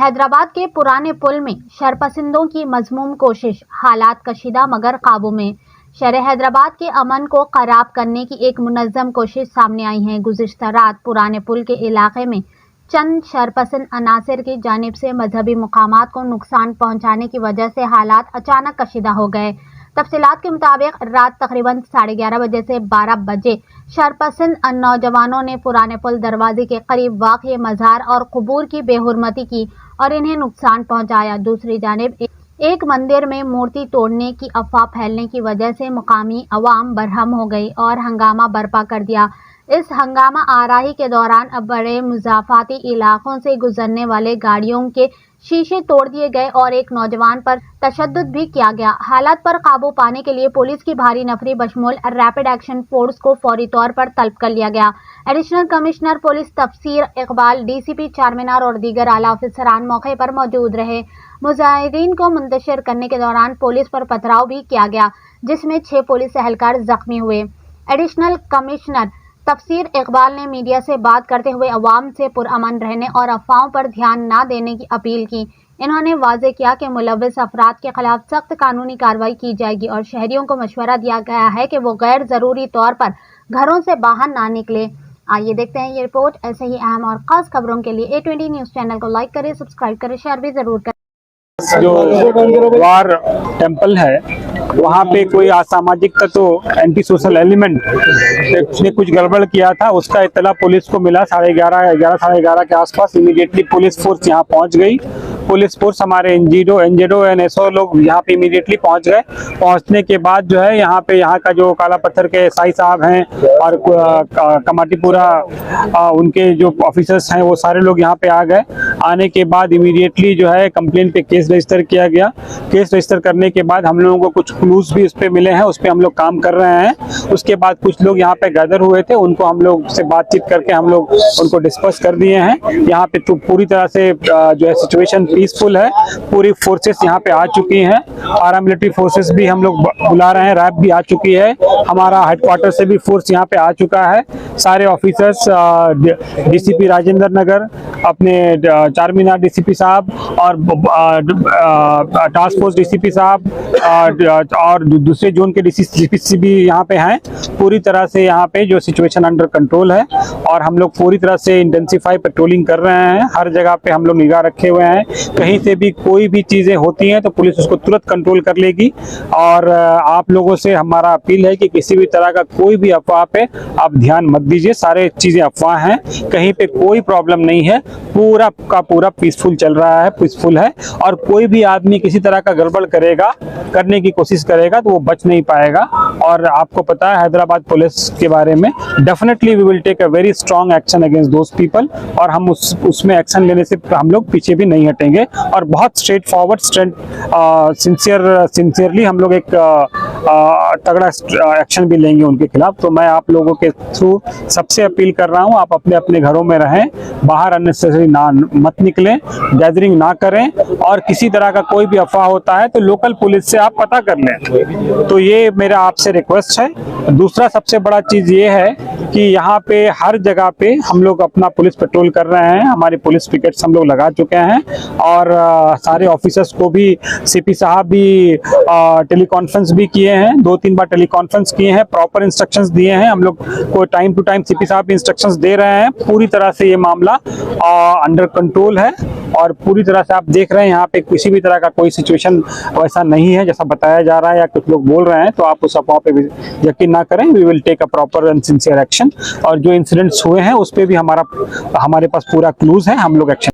हैदराबाद के पुराने पुल में शरपसंदों की मजमूम कोशिश, हालात कशीदा मगर काबू में। शहर हैदराबाद के अमन को खराब करने की एक मुनज़्ज़म कोशिश सामने आई है। गुज़िश्ता रात पुराने पुल के इलाके में चंद शरपसंद अनासर की जानिब से मजहबी मुकामात को नुकसान पहुंचाने की वजह से हालात अचानक कशीदा हो गए। तफसीलात के मुताबिक रात तकरीबन 11:30 बजे से 12 बजे शरपसंद नौजवानों ने पुराने पुल दरवाजे के करीब वाक़ मज़ार और क़ुबूर की बेहुरमती की और इन्हें नुकसान पहुंचाया। दूसरी जानिब एक मंदिर में मूर्ति तोड़ने की अफवाह फैलने की वजह से मुकामी अवाम बरहम हो गई और हंगामा बर्पा कर दिया। इस हंगामा आराही के दौरान बड़े मुज़ाफ़ाती इलाकों से गुजरने वाले गाड़ियों के शीशे तोड़ दिए गए और एक नौजवान पर तशद्दुद भी किया गया। हालात पर काबू पाने के लिए पुलिस की भारी नफरी बशमूल रैपिड एक्शन फोर्स को फौरी तौर पर तलब कर लिया गया। एडिशनल कमिश्नर पुलिस तफसीर इकबाल, डीसीपी चारमीनार और दीगर आला अफसरान मौके पर मौजूद रहे। मुजाहिदीन को मुंतशिर करने के दौरान पुलिस पर पथराव भी किया गया, जिसमें 6 पुलिस एहलकार जख्मी हुए। एडिशनल कमिश्नर तफसीर इकबाल ने मीडिया से बात करते हुए अवाम से पुरअमन रहने और अफवाहों पर ध्यान न देने की अपील की। इन्होंने वाज़ेह किया कि मुलव्विस अफराद के खिलाफ सख्त कानूनी कार्रवाई की जाएगी और शहरियों को मशवरा दिया गया है कि वो गैर ज़रूरी तौर पर घरों से बाहर ना निकले। आइए देखते हैं ये रिपोर्ट। ऐसे ही अहम और ख़ास खबरों के लिए A20 न्यूज़ चैनल को लाइक करें, सब्सक्राइब करें, शेयर भी ज़रूर करें। जो वार टेम्पल है वहाँ पे कोई असामाजिक तत्व एंटी सोशल एलिमेंट ने कुछ गड़बड़ किया था, उसका इत्तला पुलिस को मिला। 11:30 के आसपास इमीडिएटली पुलिस फोर्स यहाँ पहुँच गई। पुलिस फोर्स हमारे एनजेडो एंड एसओ लोग यहाँ पे इमीडिएटली पहुँच गए। पहुँचने के बाद जो है यहाँ का जो काला पत्थर के एसआई साहब हैं और कमाटीपुरा उनके जो ऑफिसर्स हैं वो सारे लोग यहाँ पे आ गए। आने के बाद इमीडिएटली जो है कंप्लेंट पे केस रजिस्टर किया गया। केस रजिस्टर करने के बाद हम लोगों को कुछ क्लूज भी उस पर मिले हैं, उस पर हम लोग काम कर रहे हैं। उसके बाद कुछ लोग यहाँ पे गैदर हुए थे, उनको हम लोग से बातचीत करके हम लोग उनको डिस्पर्स कर दिए हैं। यहाँ पे तो पूरी तरह से जो है सिचुएशन पीसफुल है। पूरी फोर्सेस यहाँ पे आ चुकी हैं, पैरामिलिट्री फोर्सेस भी हम लोग बुला रहे हैं, रैप भी आ चुकी है, हमारा हेडक्वार्टर से भी फोर्स यहाँ पे आ चुका है। सारे ऑफिसर्स डीसीपी राजेंद्र नगर, अपने चारमीनार डीसीपी साहब और टास्क फोर्स डीसीपी साहब और दूसरे जोन के डीसीपी भी यहाँ पे हैं। पूरी तरह से यहाँ पे जो सिचुएशन अंडर कंट्रोल है और हम लोग पूरी तरह से इंटेंसिफाई पेट्रोलिंग कर रहे हैं। हर जगह पे हम लोग निगाह रखे हुए हैं। कहीं से भी कोई भी चीज़ें होती हैं तो पुलिस उसको तुरंत कंट्रोल कर लेगी। और आप लोगों से हमारा अपील है कि किसी भी तरह का कोई भी अफवाह पे आप ध्यान मत दीजिए। सारे चीज़ें अफवाह हैं, कहीं पे कोई प्रॉब्लम नहीं है, पूरा का पूरा पीसफुल चल रहा है, पीसफुल है। और कोई भी आदमी किसी तरह का गड़बड़ करने की कोशिश करेगा तो वो बच नहीं पाएगा। और आपको पता है हैदराबाद पुलिस के बारे में, definitely we will take a very strong action against those people और हम उसमें एक्शन लेने से हम लोग पीछे भी नहीं हटेंगे। और बहुत स्ट्रेट फॉरवर्ड सिंसियरली हम लोग एक तगड़ा एक्शन भी लेंगे उनके खिलाफ। तो मैं आप लोगों के थ्रू सबसे अपील कर रहा हूं, आप अपने अपने घरों में रहें, बाहर अननेसेसरी मत निकलें, गैदरिंग ना करें और किसी तरह का कोई भी अफवाह होता है तो लोकल पुलिस से आप पता कर लें। तो ये मेरा आपसे रिक्वेस्ट है। दूसरा सबसे बड़ा चीज़ ये है कि यहाँ पे हर जगह पे हम लोग अपना पुलिस पेट्रोल कर रहे हैं। हमारे पुलिस पिकेट्स हम लोग लगा चुके हैं और सारे ऑफिसर्स को भी सीपी साहब भी टेलीकॉन्फ्रेंस भी किए हैं, 2-3 बार टेलीकॉन्फ्रेंस किए हैं, प्रॉपर इंस्ट्रक्शंस दिए हैं। हम लोग को टाइम टू टाइम सीपी साहब भी इंस्ट्रक्शंस दे रहे हैं। पूरी तरह से ये मामला अंडर कंट्रोल है और पूरी तरह से आप देख रहे हैं यहाँ पे किसी भी तरह का कोई सिचुएशन वैसा नहीं है जैसा बताया जा रहा है या कुछ लोग बोल रहे हैं। तो आप उस अफवाह पे यकीन ना करें। We will take a proper and sincere action और जो इंसिडेंट्स हुए हैं उस पर भी हमारे पास पूरा क्लूज है, हम लोग एक्शन